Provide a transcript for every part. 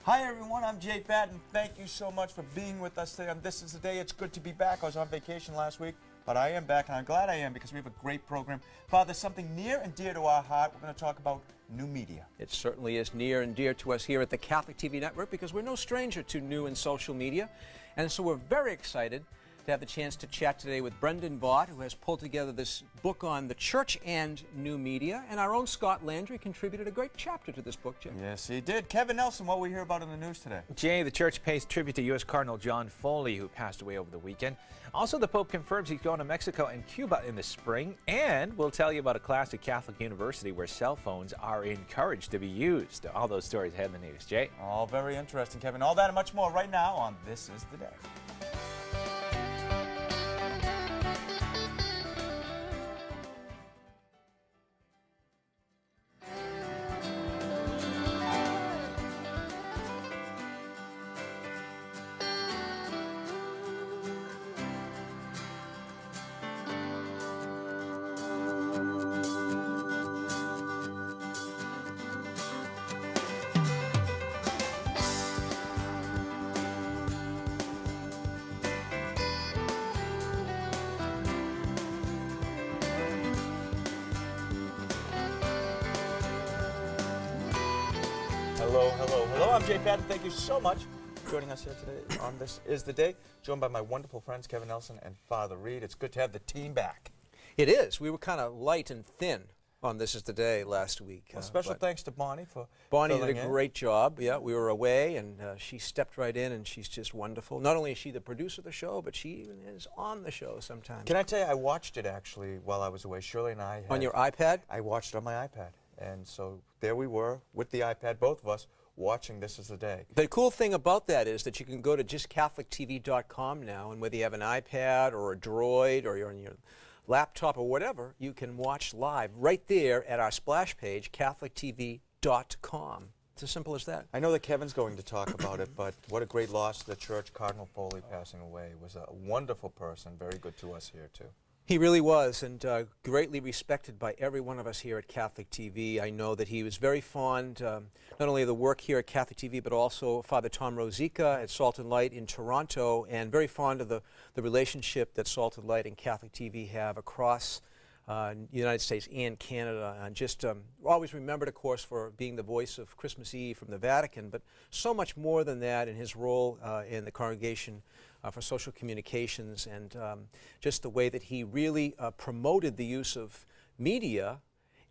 Hi everyone, I'm Jay Fadden. Thank you so much for being with us today on This Is the Day. It's good to be back. I was on vacation last week, but I am back, and I'm glad I am because we have a great program. Father, something near and dear to our heart. We're going to talk about new media. It certainly is near and dear to us here at the Catholic TV network because we're no stranger to new and social media. And so we're very excited to have the chance to chat today with Brendan Vogt, who has pulled together this book on the church and new media. And our own Scott Landry contributed a great chapter to this book, Jay. Yes, he did. Kevin Nelson, what we hear about in the news today? Jay, the church pays tribute to U.S. Cardinal John Foley, who passed away over the weekend. Also, the Pope confirms he's going to Mexico and Cuba in the spring. And we'll tell you about a class at Catholic University where cell phones are encouraged to be used. All those stories ahead in the news. Jay? All very interesting, Kevin. All that and much more right now on This Is the Day. Hello. I'm Jay Fadden. Thank you so much for joining us here today on This Is the Day. Joined by my wonderful friends Kevin Nelson and Father Reed. It's good to have the team back. It is. We were kind of light and thin on This Is the Day last week. Well, special thanks to Bonnie for Bonnie filling did a in. great job. Yeah, we were away, and she stepped right in, and she's just wonderful. Not only is she the producer of the show, but she even is on the show sometimes. Can I tell you, I watched it actually while I was away. Shirley and I had, on your iPad? I watched it on my iPad. And so there we were with the iPad, both of us, watching This Is the Day. The cool thing about that is that you can go to just CatholicTV.com now, and whether you have an iPad or a Droid or you're on your laptop or whatever, you can watch live right there at our splash page, CatholicTV.com. It's as simple as that. I know that Kevin's going to talk about it, but what a great loss to the church, Cardinal Foley passing away. Was a wonderful person, very good to us here too. He really was, and greatly respected by every one of us here at Catholic TV. I know that he was very fond not only of the work here at Catholic TV, but also Father Tom Rosica at Salt and Light in Toronto, and very fond of the relationship that Salt and Light and Catholic TV have across the United States and Canada. And just always remembered, of course, for being the voice of Christmas Eve from the Vatican, but so much more than that in his role in the Congregation for Social Communications, and just the way that he really promoted the use of media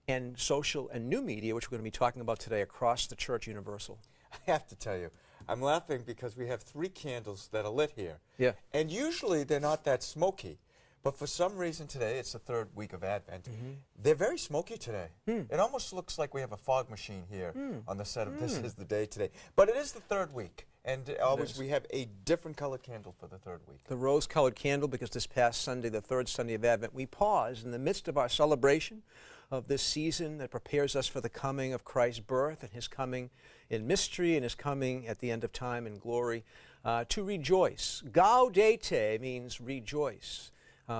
and social and new media, which we're going to be talking about today, across the Church Universal. I have to tell you, I'm laughing because we have 3 candles that are lit here. Yeah. And usually they're not that smoky. But for some reason today, it's the 3rd week of Advent, they're very smoky today. It almost looks like we have a fog machine here on the set of This Is the Day today. But it is the 3rd week, and always we have a different colored candle for the 3rd week. The rose-colored candle, because this past Sunday, the 3rd Sunday of Advent, we paused in the midst of our celebration of this season that prepares us for the coming of Christ's birth and his coming in mystery and his coming at the end of time in glory, to rejoice. Gaudete means rejoice.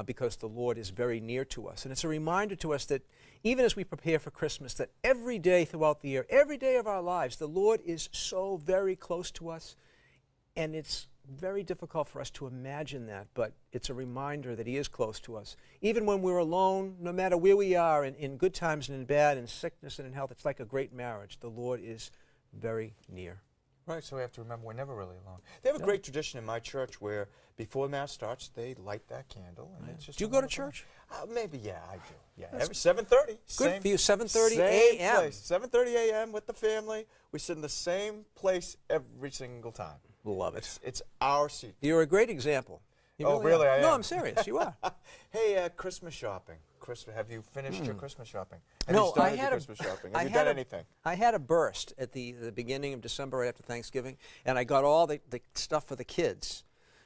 Because the Lord is very near to us. And it's a reminder to us that even as we prepare for Christmas, that every day throughout the year, every day of our lives, the Lord is so very close to us. And it's very difficult for us to imagine that, but it's a reminder that he is close to us. Even when we're alone, no matter where we are, in good times and in bad, in sickness and in health, it's like a great marriage. The Lord is very near. Right, so we have to remember we're never really alone. They have a great tradition in my church where before Mass starts, they light that candle. And it's just Do you go to church? Maybe, yeah, I do. Yeah, every 7:30. Good for you, 7:30 a.m. 7:30 a.m. with the family. We sit in the same place every single time. Love it. It's our seat. You're a great example. You Oh, really? are. I am. No, I'm serious. You are. Hey, Christmas shopping. Have you finished your Christmas shopping? Have No, you started I had your a- Christmas shopping? I Have you had done a- anything? I had a burst at the beginning of December right after Thanksgiving, and I got all the stuff for the kids.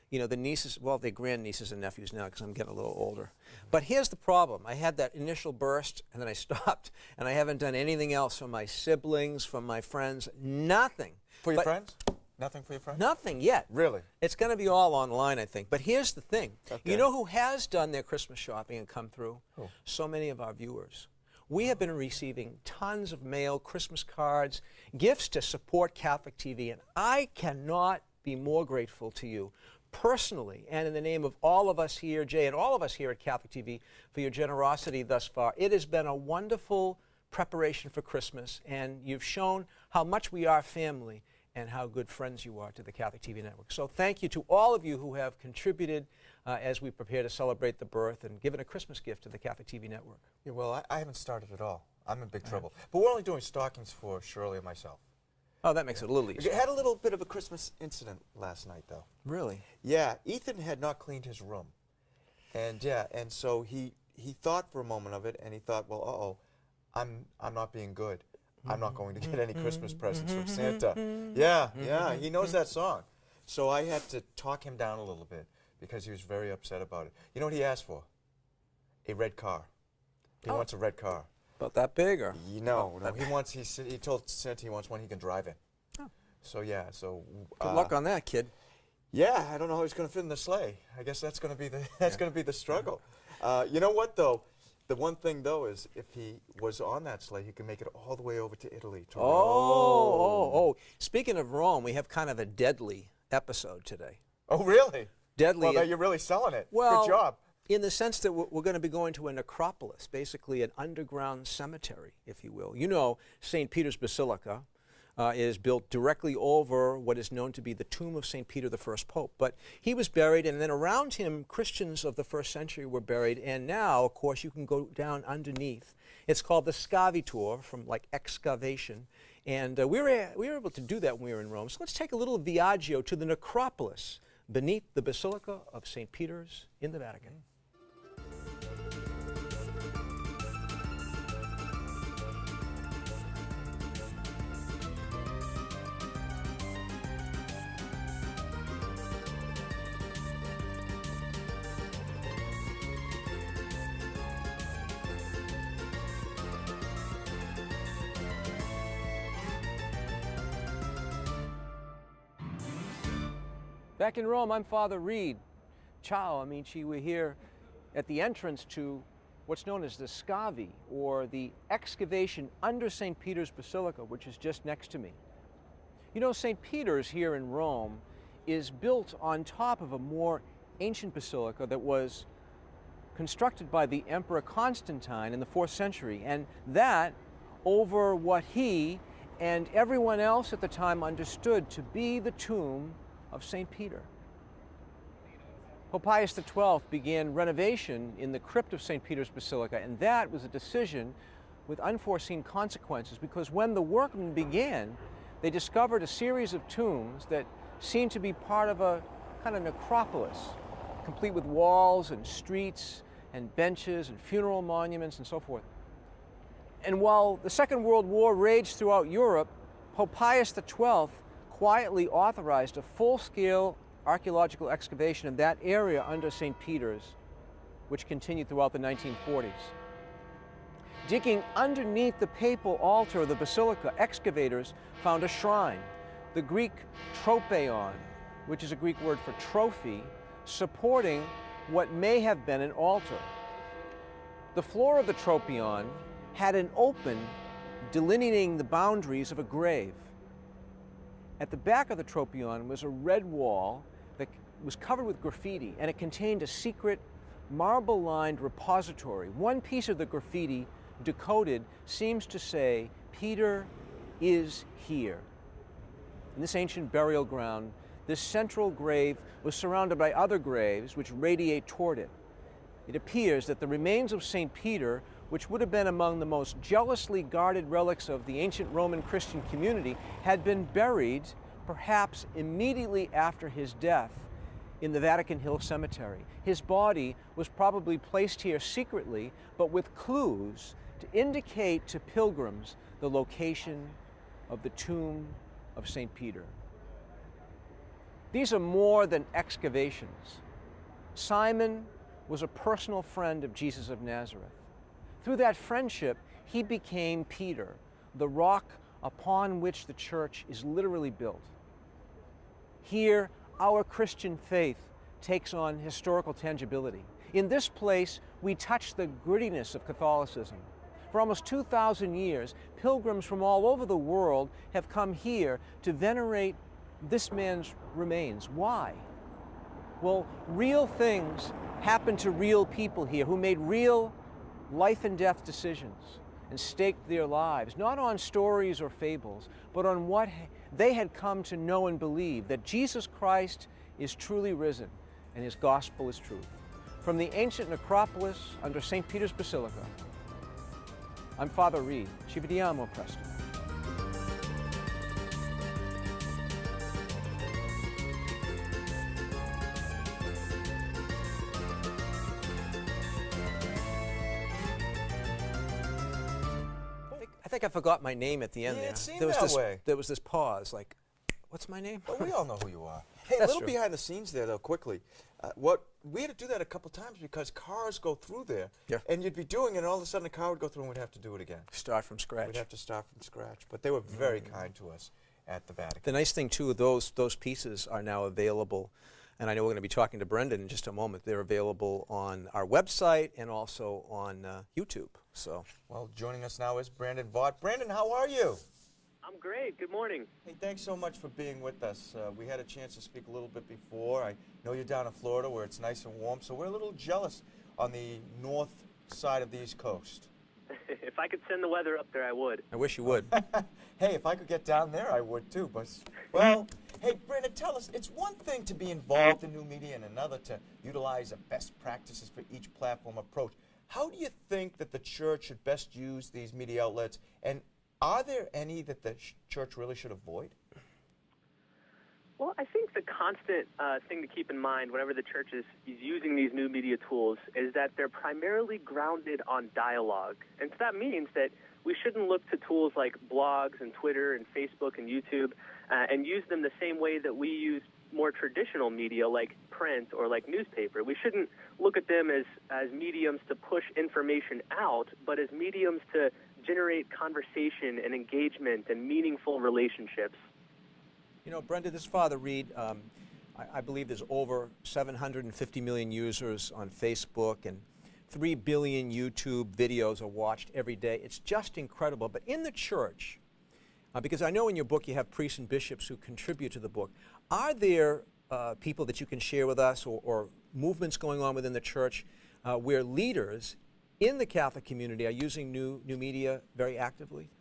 You know, the nieces, well, they're grandnieces and nephews now because I'm getting a little older. But here's the problem. I had that initial burst, and then I stopped, and I haven't done anything else for my siblings, from my friends, nothing. For your friends? Nothing for your friends? Nothing yet. Really? It's going to be all online, I think. But here's the thing. Okay. You know who has done their Christmas shopping and come through? Who? So many of our viewers. we have been receiving tons of mail, Christmas cards, gifts to support Catholic TV, and I cannot be more grateful to you personally and in the name of all of us here, Jay, and all of us here at Catholic TV for your generosity thus far. It has been a wonderful preparation for Christmas, and you've shown how much we are family and how good friends you are to the Catholic TV network. So thank you to all of you who have contributed as we prepare to celebrate the birth and given a Christmas gift to the Catholic TV network. Yeah, well, I haven't started at all. I'm in big trouble. But we're only doing stockings for Shirley and myself. Oh, that makes it a little easier. We had a little bit of a Christmas incident last night, though. Really? Yeah, Ethan had not cleaned his room. And so he thought for a moment of it, and he thought, well, uh-oh, I'm not being good. I'm not going to get any Christmas presents from Santa. Yeah, he knows that song. So I had to talk him down a little bit because he was very upset about it. You know what he asked for? A red car. He wants a red car. About that big, or? No, he told Santa he wants one he can drive in. Oh. So yeah, so good luck on that, kid. Yeah, I don't know how he's going to fit in the sleigh. I guess that's going to be the struggle. You know what though? The one thing though is if he was on that sleigh, he could make it all the way over to Italy. To Rome. Speaking of Rome, we have kind of a deadly episode today. Oh, really? Deadly. Well, you're really selling it. Well, good job. In the sense that we're going to be going to a necropolis, basically an underground cemetery, if you will. You know, St. Peter's Basilica is built directly over what is known to be the tomb of St. Peter, the first pope. But he was buried, and then around him, Christians of the first century were buried. And now, of course, you can go down underneath. It's called the scavitur, from like excavation. And we were able to do that when we were in Rome. So let's take a little Viaggio to the necropolis beneath the Basilica of St. Peter's in the Vatican. Back in Rome, I'm Father Reed. Ciao, amici. We're here at the entrance to what's known as the Scavi, or the excavation under St. Peter's Basilica, which is just next to me. You know, St. Peter's here in Rome is built on top of a more ancient basilica that was constructed by the Emperor Constantine in the 4th century, and that over what he and everyone else at the time understood to be the tomb of St. Peter. Pope Pius XII began renovation in the crypt of St. Peter's Basilica, and that was a decision with unforeseen consequences, because when the workmen began, they discovered a series of tombs that seemed to be part of a kind of necropolis, complete with walls and streets and benches and funeral monuments and so forth. And while the Second World War raged throughout Europe, Pope Pius XII quietly authorized a full-scale archaeological excavation in that area under St. Peter's, which continued throughout the 1940s. Digging underneath the papal altar of the basilica, excavators found a shrine, the Greek tropeion, which is a Greek word for trophy, supporting what may have been an altar. The floor of the tropeion had an open delineating the boundaries of a grave. At the back of the tropeion was a red wall that was covered with graffiti, and it contained a secret marble-lined repository. One piece of the graffiti, decoded, seems to say, "Peter is here." In this ancient burial ground, this central grave was surrounded by other graves which radiate toward it. It appears that the remains of St. Peter, which would have been among the most jealously guarded relics of the ancient Roman Christian community, had been buried, perhaps immediately after his death, in the Vatican Hill Cemetery. His body was probably placed here secretly, but with clues to indicate to pilgrims the location of the tomb of St. Peter. These are more than excavations. Simon was a personal friend of Jesus of Nazareth. Through that friendship, he became Peter, the rock upon which the church is literally built. Here, our Christian faith takes on historical tangibility. In this place, we touch the grittiness of Catholicism. For almost 2,000 years, pilgrims from all over the world have come here to venerate this man's remains. Why? Well, real things happened to real people here who made real life and death decisions and staked their lives, not on stories or fables, but on what they had come to know and believe, that Jesus Christ is truly risen and his gospel is truth. From the ancient necropolis under St. Peter's Basilica, I'm Father Reed. Ci vediamo presto. I think I forgot my name at the end there. It seemed There was that this, way. There was this pause, like, what's my name? Well, we all know who you are. Hey, a That's little true. behind the scenes there, though, quickly. We had to do that a couple times because cars go through there, Yeah. and you'd be doing it, and all of a sudden a car would go through, and we'd have to do it again. Start from scratch. We'd have to start from scratch. But they were very kind to us at the Vatican. The nice thing, too, those pieces are now available, and I know we're going to be talking to Brendan in just a moment. They're available on our website and also on YouTube. So, Well, joining us now is Brandon Vogt. Brandon, how are you? I'm great. Good morning. Hey, thanks so much for being with us. We had a chance to speak a little bit before. I know you're down in Florida where it's nice and warm, so we're a little jealous on the north side of the East Coast. If I could send the weather up there, I would. I wish you would. Hey, if I could get down there, I would too. But, well, hey, Brandon, tell us, it's one thing to be involved in new media and another to utilize the best practices for each platform approach. How do you think that the church should best use these media outlets, and are there any that the church really should avoid? Well, I think the constant thing to keep in mind whenever the church is using these new media tools is that they're primarily grounded on dialogue. And so that means that we shouldn't look to tools like blogs and Twitter and Facebook and YouTube and use them the same way that we use more traditional media like print or like newspaper. We shouldn't look at them as mediums to push information out, but as mediums to generate conversation and engagement and meaningful relationships. You know, Brenda, this is Father Reed. I believe there's over 750 million users on Facebook, and 3 billion YouTube videos are watched every day. It's just incredible. But in the church, because I know in your book you have priests and bishops who contribute to the book, are there people that you can share with us, or movements going on within the church where leaders in the Catholic community are using new media very actively?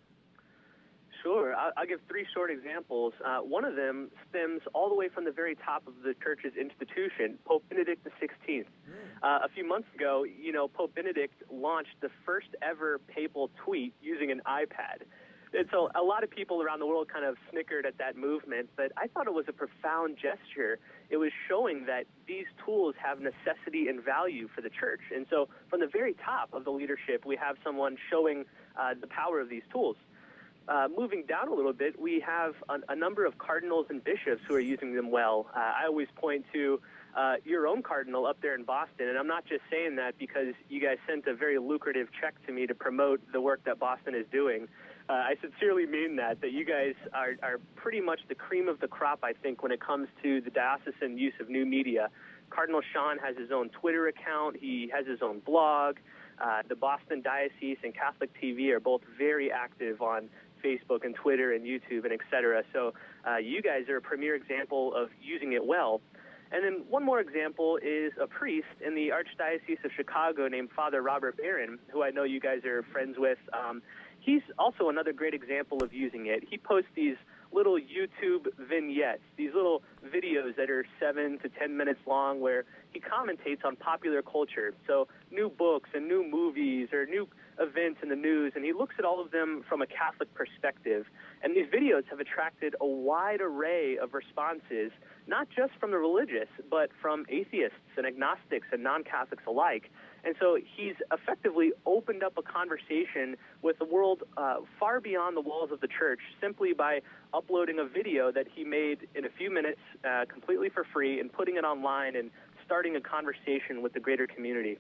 Sure. I'll give 3 short examples. One of them stems all the way from the very top of the church's institution, Pope Benedict XVI. A few months ago, Pope Benedict launched the first ever papal tweet using an iPad. And so a lot of people around the world kind of snickered at that movement, but I thought it was a profound gesture. It was showing that these tools have necessity and value for the church. And so from the very top of the leadership, we have someone showing the power of these tools. Moving down a little bit, we have a number of cardinals and bishops who are using them well. I always point to your own cardinal up there in Boston, and I'm not just saying that because you guys sent a very lucrative check to me to promote the work that Boston is doing. I sincerely mean that you guys are pretty much the cream of the crop, I think, when it comes to the diocesan use of new media. Cardinal Sean has his own Twitter account. He has his own blog. The Boston Diocese and CatholicTV are both very active on Facebook and Twitter and YouTube and et cetera. So you guys are a premier example of using it well. And then one more example is a priest in the Archdiocese of Chicago named Father Robert Barron, who I know you guys are friends with. He's also another great example of using it. He posts these little YouTube vignettes, these little videos that are 7 to 10 minutes long where he commentates on popular culture. So new books and new movies or new events in the news, and he looks at all of them from a Catholic perspective. And these videos have attracted a wide array of responses, not just from the religious, but from atheists and agnostics and non-Catholics alike. And so he's effectively opened up a conversation with the world far beyond the walls of the church simply by uploading a video that he made in a few minutes completely for free and putting it online and starting a conversation with the greater community.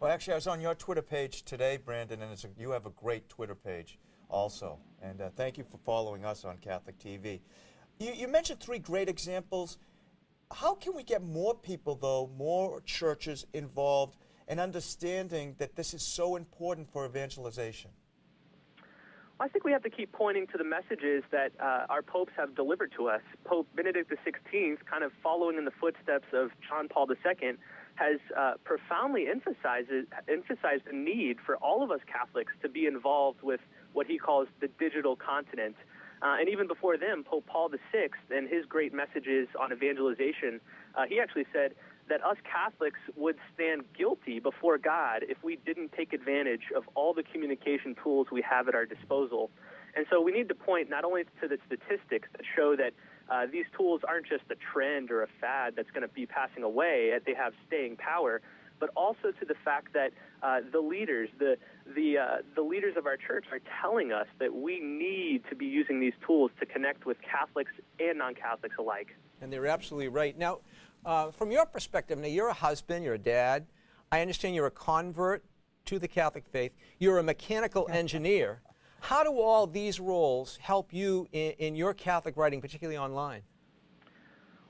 Well, actually, I was on your Twitter page today, Brandon, and you have a great Twitter page also. And thank you for following us on Catholic TV. You mentioned 3 great examples. How can we get more people, though, more churches involved and understanding that this is so important for evangelization? I think we have to keep pointing to the messages that our popes have delivered to us. Pope Benedict XVI, kind of following in the footsteps of John Paul II, has profoundly emphasized the need for all of us Catholics to be involved with what he calls the digital continent. And even before them, Pope Paul VI, and his great messages on evangelization, he actually said that us Catholics would stand guilty before God if we didn't take advantage of all the communication tools we have at our disposal. And so we need to point not only to the statistics that show that these tools aren't just a trend or a fad that's going to be passing away, they have staying power, but also to the fact that the leaders, the leaders of our church are telling us that we need to be using these tools to connect with Catholics and non-Catholics alike. And they're absolutely right. Now, from your perspective, now you're a husband, you're a dad. I understand you're a convert to the Catholic faith. You're a mechanical engineer. How do all these roles help you in your Catholic writing, particularly online?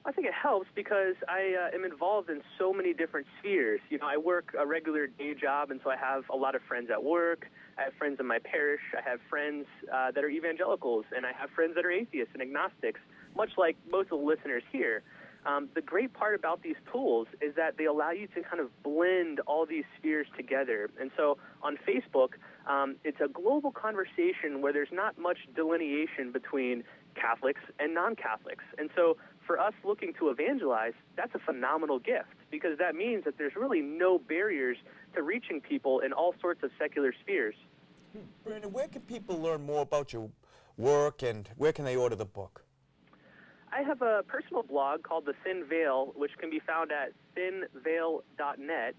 I think it helps because I am involved in so many different spheres. You know, I work a regular day job, and so I have a lot of friends at work. I have friends in my parish. I have friends that are evangelicals, and I have friends that are atheists and agnostics, much like most of the listeners here. The great part about these tools is that they allow you to kind of blend all these spheres together. And so on Facebook, it's a global conversation where there's not much delineation between Catholics and non-Catholics. And so for us looking to evangelize, that's a phenomenal gift because that means that there's really no barriers to reaching people in all sorts of secular spheres. Brandon, where can people learn more about your work and where can they order the book? I have a personal blog called The Thin Veil, which can be found at thinveil.net.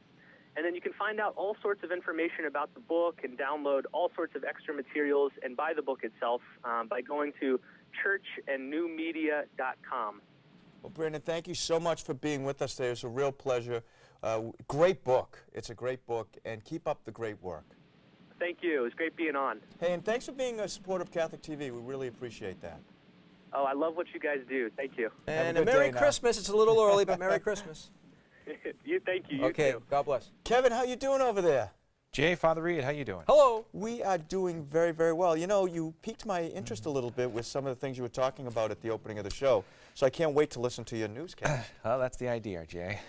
And then you can find out all sorts of information about the book and download all sorts of extra materials and buy the book itself by going to churchandnewmedia.com. Well, Brandon, thank you so much for being with us today. It's a real pleasure. Great book. It's a great book, and keep up the great work. Thank you. It was great being on. Hey, and thanks for being a supporter of Catholic TV. We really appreciate that. Oh, I love what you guys do. Thank you. And a Merry Christmas. It's a little early, but Merry Christmas. Thank you. Okay, too. God bless. Kevin, how you doing over there? Jay, Father Reed, how you doing? Hello. We are doing very, very well. You know, you piqued my interest a little bit with some of the things you were talking about at the opening of the show, so I can't wait to listen to your newscast. Well, that's the idea, Jay.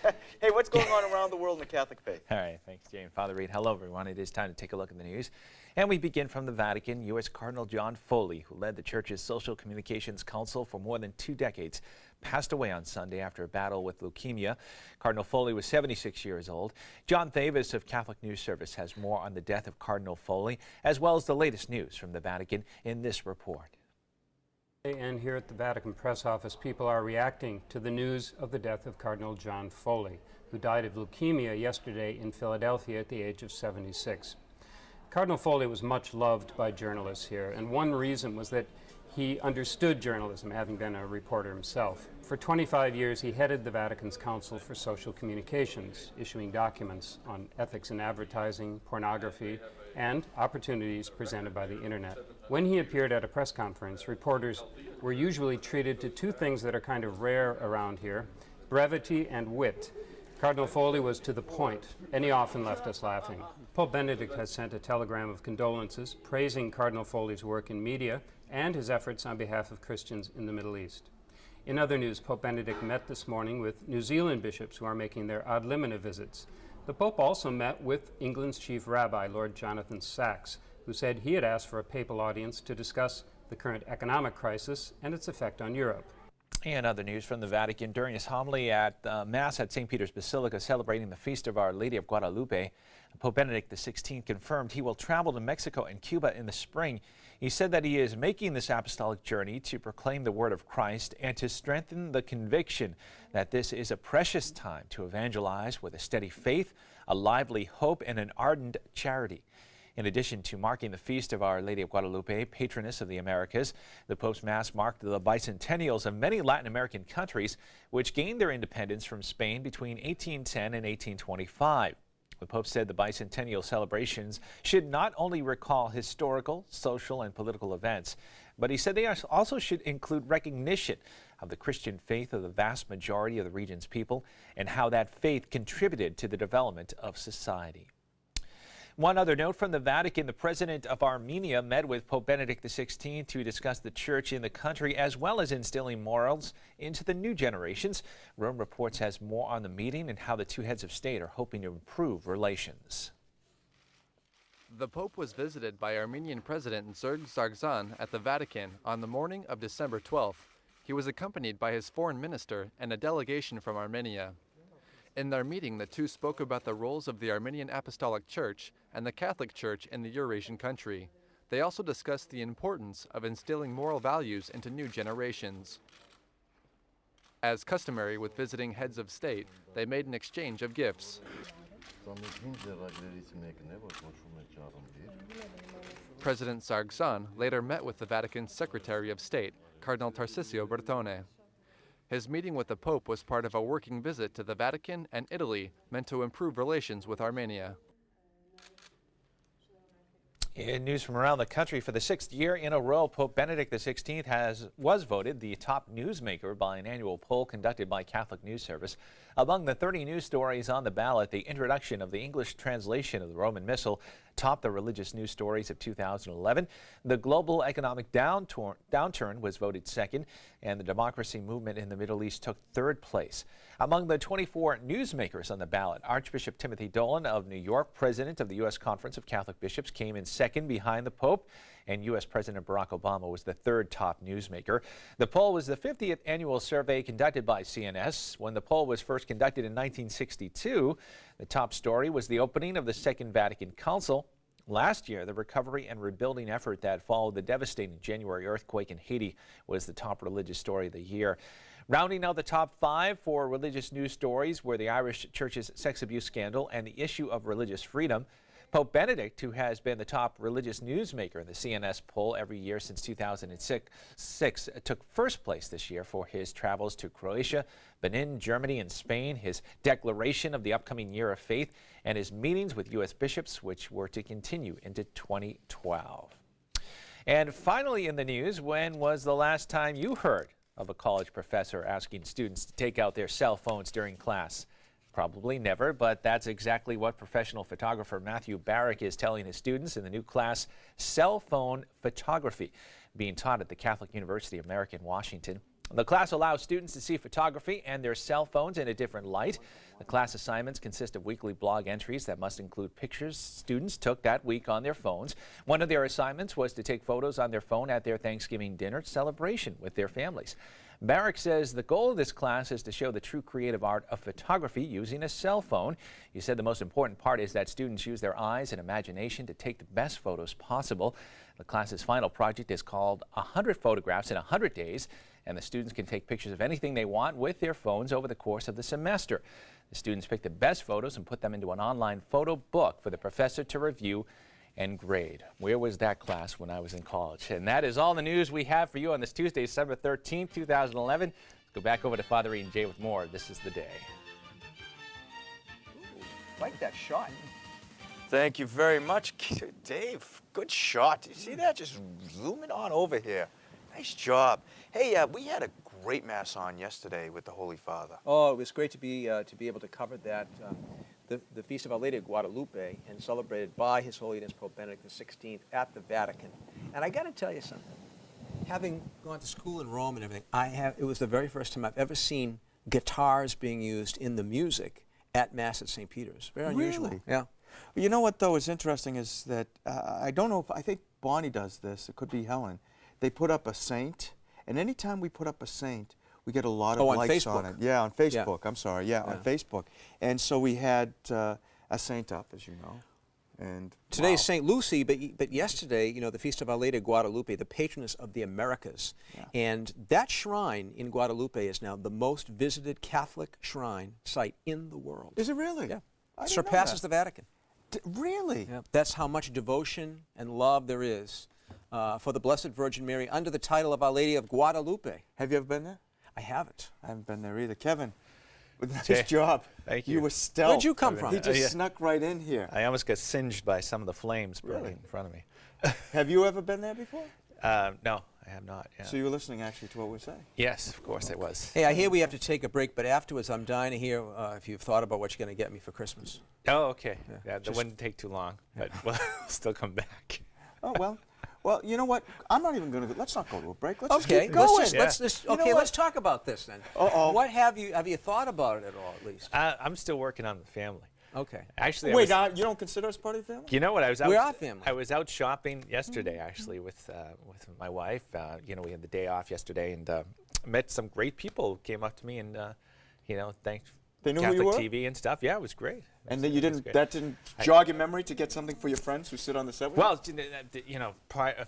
Hey, what's going on around the world in the Catholic faith? All right, thanks, Jay and Father Reed. Hello, everyone. It is time to take a look at the news. And we begin from the Vatican. U.S. Cardinal John Foley, who led the Church's Social Communications Council for more than 2 decades, passed away on Sunday after a battle with leukemia. Cardinal Foley was 76 years old. John Thavis of Catholic News Service has more on the death of Cardinal Foley, as well as the latest news from the Vatican in this report. And here at the Vatican Press Office, people are reacting to the news of the death of Cardinal John Foley, who died of leukemia yesterday in Philadelphia at the age of 76. Cardinal Foley was much loved by journalists here, and one reason was that he understood journalism, having been a reporter himself. For 25 years, he headed the Vatican's Council for Social Communications, issuing documents on ethics in advertising, pornography, and opportunities presented by the internet. When he appeared at a press conference, reporters were usually treated to 2 things that are kind of rare around here: brevity and wit. Cardinal Foley was to the point, and he often left us laughing. Pope Benedict has sent a telegram of condolences praising Cardinal Foley's work in media and his efforts on behalf of Christians in the Middle East. In other news, Pope Benedict met this morning with New Zealand bishops who are making their ad limina visits. The Pope also met with England's chief rabbi, Lord Jonathan Sacks, who said he had asked for a papal audience to discuss the current economic crisis and its effect on Europe. And other news from the Vatican. During his homily at Mass at St. Peter's Basilica celebrating the feast of Our Lady of Guadalupe, Pope Benedict XVI confirmed he will travel to Mexico and Cuba in the spring. He said that he is making this apostolic journey to proclaim the word of Christ and to strengthen the conviction that this is a precious time to evangelize with a steady faith, a lively hope, and an ardent charity. In addition to marking the feast of Our Lady of Guadalupe, patroness of the Americas, the Pope's Mass marked the bicentennials of many Latin American countries, which gained their independence from Spain between 1810 and 1825. The Pope said the bicentennial celebrations should not only recall historical, social, and political events, But he said they also should include recognition of the Christian faith of the vast majority of the region's people and how that faith contributed to the development of society. One other note from the Vatican, the president of Armenia met with Pope Benedict XVI to discuss the church in the country as well as instilling morals into the new generations. Rome Reports has more on the meeting and how the two heads of state are hoping to improve relations. The Pope was visited by Armenian President Serge Sargsyan at the Vatican on the morning of December 12th. He was accompanied by his foreign minister and a delegation from Armenia. In their meeting, the two spoke about the roles of the Armenian Apostolic Church and the Catholic Church in the Eurasian country. They also discussed the importance of instilling moral values into new generations. As customary with visiting heads of state, they made an exchange of gifts. President Sargsyan later met with the Vatican's Secretary of State, Cardinal Tarcisio Bertone. His meeting with the Pope was part of a working visit to the Vatican and Italy meant to improve relations with Armenia. In news from around the country, for the 6th year in a row, Pope Benedict XVI was voted the top newsmaker by an annual poll conducted by Catholic News Service. Among the 30 news stories on the ballot, the introduction of the English translation of the Roman Missal topped the religious news stories of 2011. The global economic downturn was voted second, and the democracy movement in the Middle East took third place. Among the 24 newsmakers on the ballot, Archbishop Timothy Dolan of New York, president of the U.S. Conference of Catholic Bishops, came in second behind the Pope, and U.S. President Barack Obama was the third top newsmaker. The poll was the 50th annual survey conducted by CNS. When the poll was first conducted in 1962, the top story was the opening of the Second Vatican Council. Last year, the recovery and rebuilding effort that followed the devastating January earthquake in Haiti was the top religious story of the year. Rounding out the top 5 for religious news stories were the Irish Church's sex abuse scandal and the issue of religious freedom. Pope Benedict, who has been the top religious newsmaker in the CNS poll every year since 2006, took first place this year for his travels to Croatia, Benin, Germany, and Spain, his declaration of the upcoming year of faith, and his meetings with U.S. bishops, which were to continue into 2012. And finally in the news, when was the last time you heard of a college professor asking students to take out their cell phones during class? Probably never, but that's exactly what professional photographer Matthew Barrick is telling his students in the new class, Cell Phone Photography, being taught at the Catholic University of American Washington. The class allows students to see photography and their cell phones in a different light. The class assignments consist of weekly blog entries that must include pictures students took that week on their phones. One of their assignments was to take photos on their phone at their Thanksgiving dinner celebration with their families. Barrick says the goal of this class is to show the true creative art of photography using a cell phone. He said the most important part is that students use their eyes and imagination to take the best photos possible. The class's final project is called 100 Photographs in 100 Days, and the students can take pictures of anything they want with their phones over the course of the semester. The students pick the best photos and put them into an online photo book for the professor to review and grade. Where was that class when I was in college? And that is all the news we have for you on this Tuesday, December 13th, 2011. Let's go back over to Father Ian J with more. This is the day. Ooh, like that shot. Thank you very much, Dave. Good shot. You see that? Just zooming on over here. Nice job. Hey, we had a great Mass on yesterday with the Holy Father. Oh, it was great to be able to cover that. The Feast of Our Lady of Guadalupe, and celebrated by His Holiness Pope Benedict XVI at the Vatican. And I got to tell you something. Having gone to school in Rome and everything, it was the very first time I've ever seen guitars being used in the music at Mass at St. Peter's. Very unusual. Really? Yeah. Well, you know what, though, is interesting is that I don't know if, I think Bonnie does this, it could be Helen. They put up a saint, and anytime we put up a saint, we get a lot of likes on it. Yeah, on Facebook. Yeah. I'm sorry. Yeah, on Facebook. And so we had a saint up, as you know. And today's St. Lucy, but yesterday, you know, the Feast of Our Lady of Guadalupe, the patroness of the Americas. Yeah. And that shrine in Guadalupe is now the most visited Catholic shrine site in the world. Is it really? Yeah. Surpasses the Vatican. Really? Yeah. That's how much devotion and love there is for the Blessed Virgin Mary under the title of Our Lady of Guadalupe. Have you ever been there? I haven't. I haven't been there either. Kevin, nice job. Thank you. You were stealth. Where'd you come from? He just snuck right in here. I almost got singed by some of the flames burning in front of me. Have you ever been there before? No, I have not. Yeah. So you were listening actually to what we're saying? Yes, of course I was. Hey, I hear we have to take a break, but afterwards I'm dying to hear if you've thought about what you're going to get me for Christmas. Oh, okay. Yeah, that wouldn't take too long, but we'll still come back. Oh, well. Well, you know what? I'm not even going to. Let's not go to a break. Let's Okay, just keep going. let's talk about this then. What have you thought about it at all, at least? I'm still working on the family. Okay. Actually, Wait, you don't consider us part of your family? You know what? I was out. We are family. I was out shopping yesterday, actually, with my wife. You know, we had the day off yesterday, and met some great people. Came up to me and you know, thanked They knew who you were? CatholicTV and stuff. Yeah, it was great. And then that didn't jog your memory to get something for your friends who sit on the set with you? Well, you know,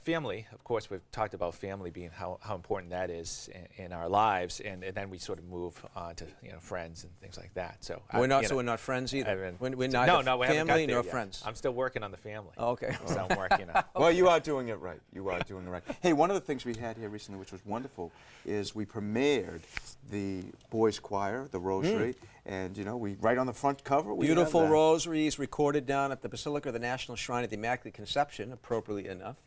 family, of course, we've talked about family being how important that is in our lives, and then we sort of move on to, you know, friends and things like that. So we're not friends either. We're not we haven't family got there nor yet. friends. I'm still working on the family. Oh, okay. So I'm working on. Well, you are doing it right. You are doing it right. Hey, one of the things we had here recently, which was wonderful, is we premiered the boys' choir, the Rosary, and you know, right on the front cover. Beautiful rosaries recorded down at the Basilica of the National Shrine of the Immaculate Conception, appropriately enough,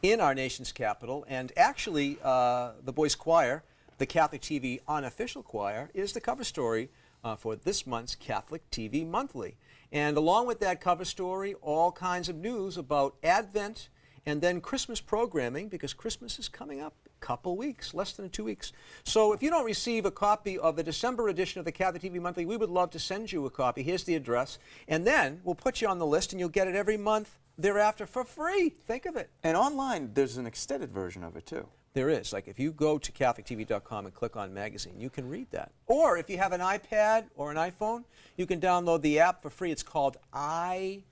in our nation's capital. And actually, the boys' choir, the Catholic TV unofficial choir, is the cover story for this month's Catholic TV Monthly. And along with that cover story, all kinds of news about Advent and then Christmas programming, because Christmas is coming up a couple weeks, less than 2 weeks. So if you don't receive a copy of the December edition of the Catholic TV Monthly, we would love to send you a copy. Here's the address. And then we'll put you on the list, and you'll get it every month thereafter for free. Think of it. And online, there's an extended version of it, too. There is. Like, if you go to CatholicTV.com and click on magazine, you can read that. Or if you have an iPad or an iPhone, you can download the app for free. It's called iCatholic.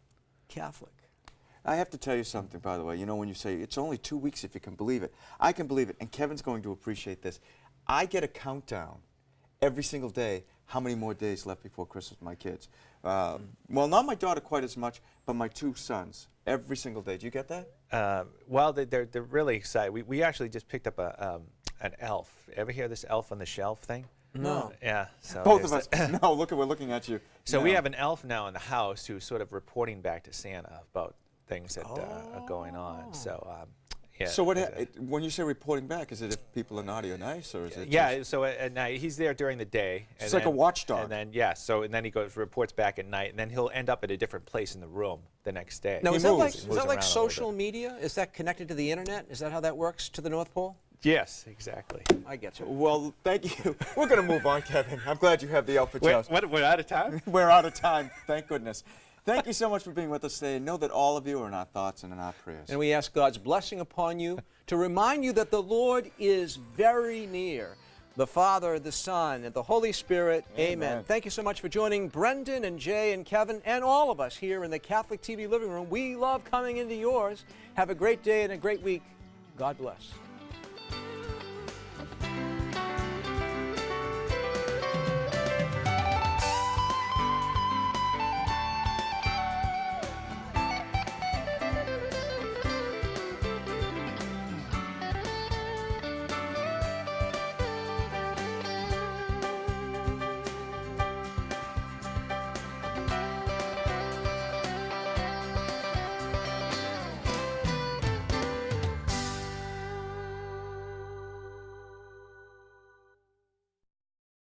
I have to tell you something, by the way. You know, when you say it's only 2 weeks, if you can believe it. I can believe it, and Kevin's going to appreciate this. I get a countdown every single day, how many more days left before Christmas with my kids. Well, not my daughter quite as much, but my 2 sons, every single day. Do you get that? Well, they're really excited. We actually just picked up an elf. Ever hear this elf on the shelf thing? No. Yeah. So Both of us. No, look, we're looking at you. So we have an elf now in the house who's sort of reporting back to Santa about things that are going on. So, yeah. So when you say reporting back, is it if people are naughty or nice, or is it? Yeah. So at night he's there during the day. It's like a watchdog. And then and then he reports back at night, and then he'll end up at a different place in the room the next day. Now, is that like social bit. media? Is that connected to the internet? Is that how that works to the North Pole? Yes, exactly. I get you. Well, thank you. We're going to move on, Kevin. I'm glad you have the elf at your house. We're out of time? We're out of time. Thank goodness. Thank you so much for being with us today. Know that all of you are in our thoughts and in our prayers. And we ask God's blessing upon you to remind you that the Lord is very near. The Father, the Son, and the Holy Spirit. Amen. Thank you so much for joining Brendan and Jay and Kevin and all of us here in the Catholic TV living room. We love coming into yours. Have a great day and a great week. God bless.